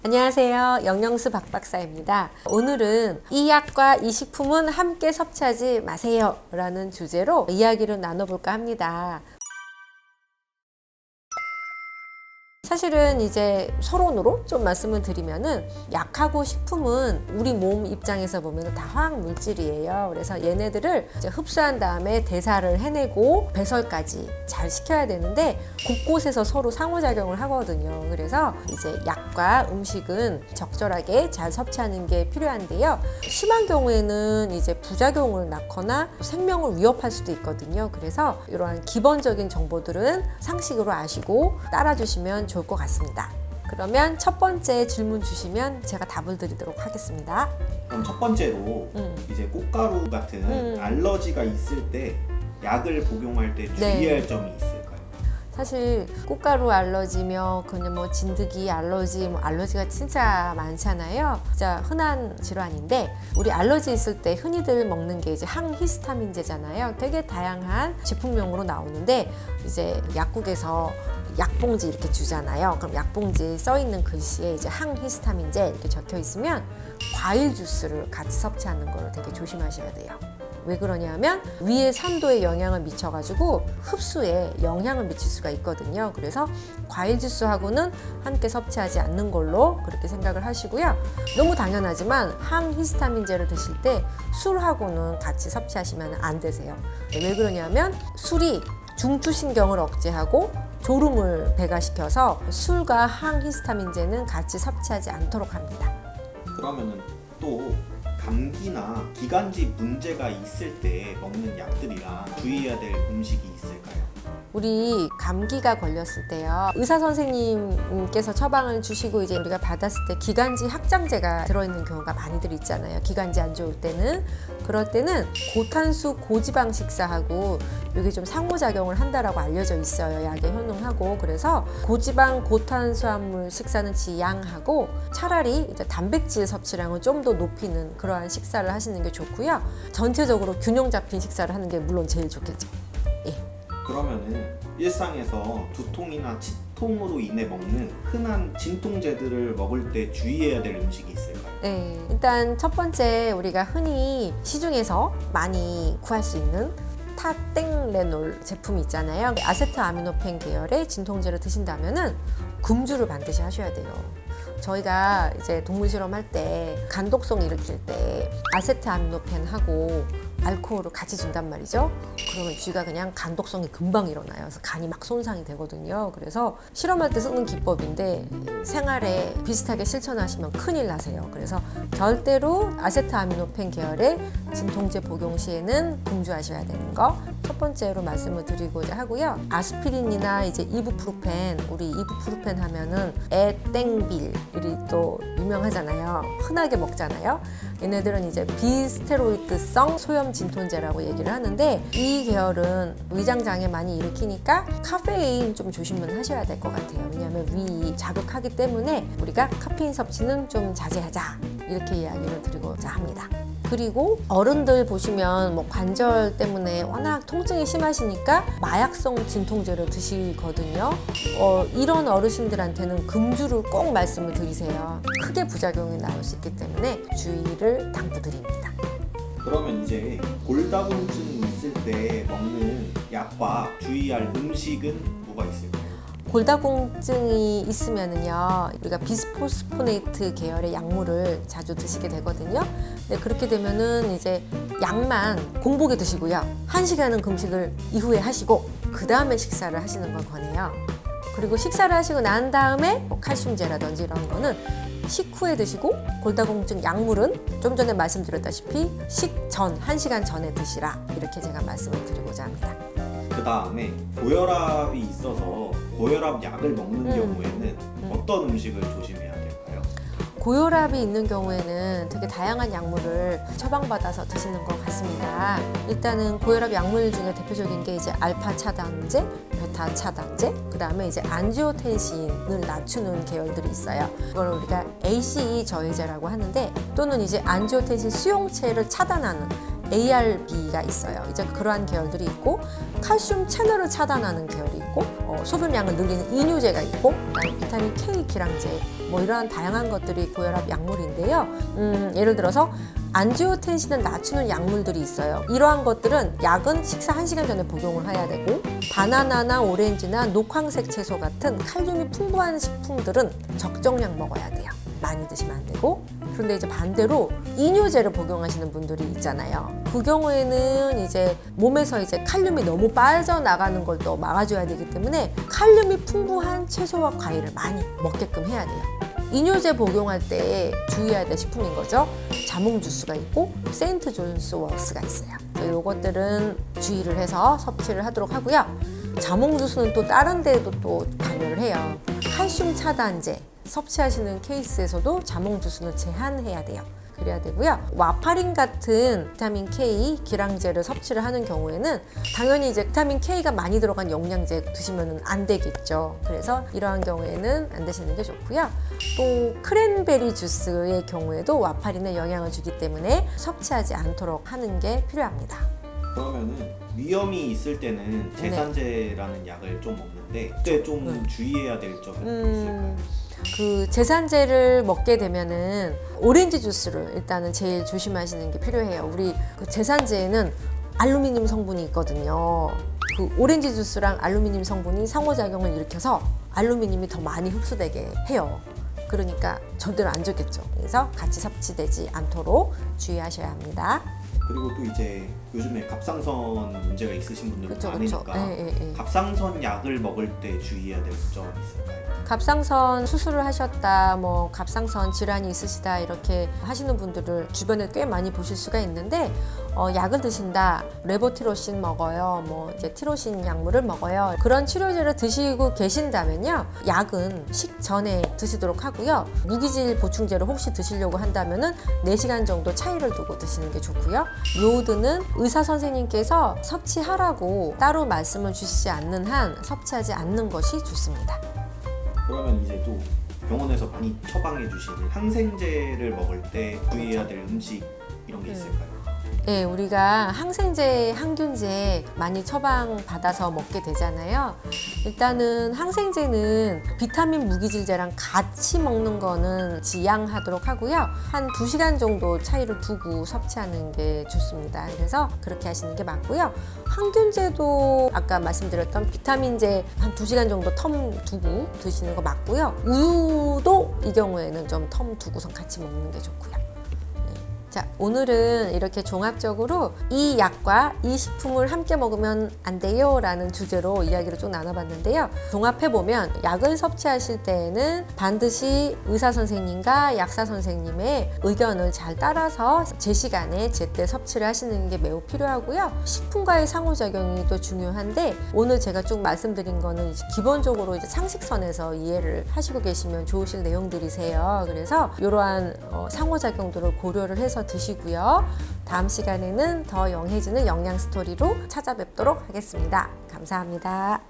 안녕하세요. 영영수 박박사입니다. 오늘은 이 약과 이 식품은 함께 섭취하지 마세요 라는 주제로 이야기를 나눠볼까 합니다. 사실은 이제 서론으로 좀 말씀을 드리면은 약하고 식품은 우리 몸 입장에서 보면 다 화학 물질이에요. 그래서 얘네들을 이제 흡수한 다음에 대사를 해내고 배설까지 잘 시켜야 되는데 곳곳에서 서로 상호작용을 하거든요. 그래서 이제 약과 음식은 적절하게 잘 섭취하는 게 필요한데요. 심한 경우에는 이제 부작용을 낳거나 생명을 위협할 수도 있거든요. 그래서 이러한 기본적인 정보들은 상식으로 아시고 따라주시면 좋을 것 같습니다. 그러면 첫 번째 질문 주시면 제가 답을 드리도록 하겠습니다. 그럼 첫 번째로 이제 꽃가루 같은 알러지가 있을 때 약을 복용할 때 주의할 점이 있을까요? 사실 꽃가루 알러지며 그냥 뭐 진드기 알러지, 알러지가 진짜 많잖아요. 진짜 흔한 질환인데 우리 알러지 있을 때 흔히들 먹는 게 이제 항히스타민제잖아요. 되게 다양한 제품명으로 나오는데 이제 약국에서 약봉지 이렇게 주잖아요. 그럼 약봉지에 써 있는 글씨에 이제 항히스타민제 이렇게 적혀 있으면 과일 주스를 같이 섭취하는 걸 되게 조심하셔야 돼요. 왜 그러냐면 위에 산도에 영향을 미쳐가지고 흡수에 영향을 미칠 수가 있거든요. 그래서 과일 주스하고는 함께 섭취하지 않는 걸로 그렇게 생각을 하시고요. 너무 당연하지만 항히스타민제를 드실 때 술하고는 같이 섭취하시면 안 되세요. 왜 그러냐면 술이 중추신경을 억제하고 졸음을 배가시켜서 술과 항히스타민제는 같이 섭취하지 않도록 합니다. 그러면은 또 감기나 기관지 문제가 있을 때 먹는 약들이랑 주의해야 될 음식이 있을까요? 우리 감기가 걸렸을 때요, 의사 선생님께서 처방을 주시고 이제 우리가 받았을 때 기관지 확장제가 들어있는 경우가 많이들 있잖아요. 기관지 안 좋을 때는. 그럴 때는 고탄수 고지방 식사하고 이게 좀 상호작용을 한다라고 알려져 있어요. 약에 효능하고. 그래서 고지방 고탄수화물 식사는 지양하고 차라리 이제 단백질 섭취량을 좀 더 높이는 그러한 식사를 하시는 게 좋고요. 전체적으로 균형 잡힌 식사를 하는 게 물론 제일 좋겠죠. 예. 그러면은 일상에서 두통이나 치통으로 인해 먹는 흔한 진통제들을 먹을 때 주의해야 될 음식이 있을까요? 네, 일단 첫 번째 우리가 흔히 시중에서 많이 구할 수 있는 타땡레놀 제품이 있잖아요. 아세트아미노펜 계열의 진통제를 드신다면은 금주를 반드시 하셔야 돼요. 저희가 이제 동물 실험할 때 간독성 일으킬 때 아세트아미노펜하고 알코올을 같이 준단 말이죠. 그러면 쥐가 그냥 간독성이 금방 일어나요. 그래서 간이 막 손상이 되거든요. 그래서 실험할 때 쓰는 기법인데 생활에 비슷하게 실천하시면 큰일 나세요. 그래서 절대로 아세트아미노펜 계열의 진통제 복용 시에는 금주하셔야 되는 거 첫 번째로 말씀을 드리고자 하고요. 아스피린이나 이제 이부프로펜, 우리 이부프로펜 하면은 에땡빌이 또 유명하잖아요. 흔하게 먹잖아요. 얘네들은 이제 비스테로이드성 소염 진통제라고 얘기를 하는데 이 계열은 위장 장애 많이 일으키니까 카페인 좀 조심은 하셔야 될 것 같아요. 왜냐하면 위 자극하기 때문에 우리가 카페인 섭취는 좀 자제하자 이렇게 이야기를 드리고자 합니다. 그리고 어른들 보시면 뭐 관절 때문에 워낙 통증이 심하시니까 마약성 진통제를 드시거든요. 이런 어르신들한테는 금주를 꼭 말씀을 드리세요. 크게 부작용이 나올 수 있기 때문에 주의를 당부드립니다. 그러면 이제 골다공증이 있을 때 먹는 약과 주의할 음식은 뭐가 있을까요? 골다공증이 있으면은요, 우리가 비스포스포네이트 계열의 약물을 자주 드시게 되거든요. 근데 그렇게 되면은 이제 약만 공복에 드시고요. 1시간은 금식을 이후에 하시고 그 다음에 식사를 하시는 걸 권해요. 그리고 식사를 하시고 난 다음에 뭐 칼슘제라든지 이런 거는 식후에 드시고 골다공증 약물은 좀 전에 말씀드렸다시피 식전 1시간 전에 드시라 이렇게 제가 말씀을 드리고자 합니다. 그 다음에 고혈압이 있어서 고혈압 약을 먹는 경우에는 어떤 음식을 조심해야 될까요? 고혈압이 있는 경우에는 되게 다양한 약물을 처방받아서 드시는 것 같습니다. 일단은 고혈압 약물 중에 대표적인 게 이제 알파 차단제, 베타 차단제, 그 다음에 이제 안지오텐신을 낮추는 계열들이 있어요. 그걸 우리가 ACE 저해제라고 하는데 또는 이제 안지오텐신 수용체를 차단하는 ARB가 있어요. 이제 그러한 계열들이 있고 칼슘 채널을 차단하는 계열이 있고 소변량을 늘리는 이뇨제가 있고 그다음에 비타민 K 기량제 뭐 이러한 다양한 것들이 고혈압 약물인데요. 예를 들어서 안지오텐신을 낮추는 약물들이 있어요. 이러한 것들은 약은 식사 1시간 전에 복용을 해야 되고 바나나나 오렌지나 녹황색 채소 같은 칼륨이 풍부한 식품들은 적정량 먹어야 돼요. 많이 드시면 안 되고 그런데 이제 반대로 이뇨제를 복용하시는 분들이 있잖아요. 그 경우에는 이제 몸에서 이제 칼륨이 너무 빠져나가는 걸 또 막아줘야 되기 때문에 칼륨이 풍부한 채소와 과일을 많이 먹게끔 해야 돼요. 이뇨제 복용할 때 주의해야 될 식품인 거죠. 자몽 주스가 있고 세인트 존스 워크스가 있어요. 이것들은 주의를 해서 섭취를 하도록 하고요. 자몽 주스는 또 다른 데에도 또 관여를 해요. 칼슘 차단제 섭취하시는 케이스에서도 자몽 주스는 제한해야 돼요. 그래야 되고요. 와파린 같은 비타민 K 기량제를 섭취를 하는 경우에는 당연히 이제 비타민 K가 많이 들어간 영양제 드시면 안 되겠죠. 그래서 이러한 경우에는 안 드시는 게 좋고요. 또 크랜베리 주스의 경우에도 와파린에 영향을 주기 때문에 섭취하지 않도록 하는 게 필요합니다. 그러면은 위험이 있을 때는 제산제라는 약을 좀 먹는데 그때 좀 주의해야 될 점이 있을까요? 그 제산제를 먹게 되면은 오렌지 주스를 일단은 제일 조심하시는 게 필요해요. 우리 그 제산제에는 알루미늄 성분이 있거든요. 그 오렌지 주스랑 알루미늄 성분이 상호작용을 일으켜서 알루미늄이 더 많이 흡수되게 해요. 그러니까 절대로 안 좋겠죠. 그래서 같이 섭취되지 않도록 주의하셔야 합니다. 그리고 또 이제 요즘에 갑상선 문제가 있으신 분들도 그쵸, 많으니까 그쵸. 갑상선 약을 먹을 때 주의해야 될 점이 있을까요? 갑상선 수술을 하셨다, 뭐 갑상선 질환이 있으시다 이렇게 하시는 분들을 주변에 꽤 많이 보실 수가 있는데 약을 드신다, 레보티로신 먹어요, 뭐 이제 티로신 약물을 먹어요. 그런 치료제를 드시고 계신다면요, 약은 식전에 드시도록 하고요. 무기질 보충제를 혹시 드시려고 한다면은 4시간 정도 차이를 두고 드시는 게 좋고요. 요오드는 의사 선생님께서 섭취하라고 따로 말씀을 주시지 않는 한 섭취하지 않는 것이 좋습니다. 그러면 이제 또 병원에서 많이 처방해 주시는 항생제를 먹을 때 주의해야 될 음식 이런 게 있을까요? 네, 우리가 항생제, 항균제 많이 처방받아서 먹게 되잖아요. 일단은 항생제는 비타민 무기질제랑 같이 먹는 거는 지양하도록 하고요. 한 2시간 정도 차이를 두고 섭취하는 게 좋습니다. 그래서 그렇게 하시는 게 맞고요. 항균제도 아까 말씀드렸던 비타민제 한 2시간 정도 텀 두고 드시는 거 맞고요. 우유도 이 경우에는 좀 텀 두고선 같이 먹는 게 좋고요. 자, 오늘은 이렇게 종합적으로 이 약과 이 식품을 함께 먹으면 안 돼요 라는 주제로 이야기를 좀 나눠봤는데요. 종합해보면 약을 섭취하실 때에는 반드시 의사 선생님과 약사 선생님의 의견을 잘 따라서 제 시간에 제때 섭취를 하시는 게 매우 필요하고요. 식품과의 상호작용이 또 중요한데 오늘 제가 쭉 말씀드린 거는 이제 기본적으로 이제 상식선에서 이해를 하시고 계시면 좋으실 내용들이세요. 그래서 이러한 상호작용들을 고려를 해서 드시고요. 다음 시간에는 더 영해지는 영양 스토리로 찾아뵙도록 하겠습니다. 감사합니다.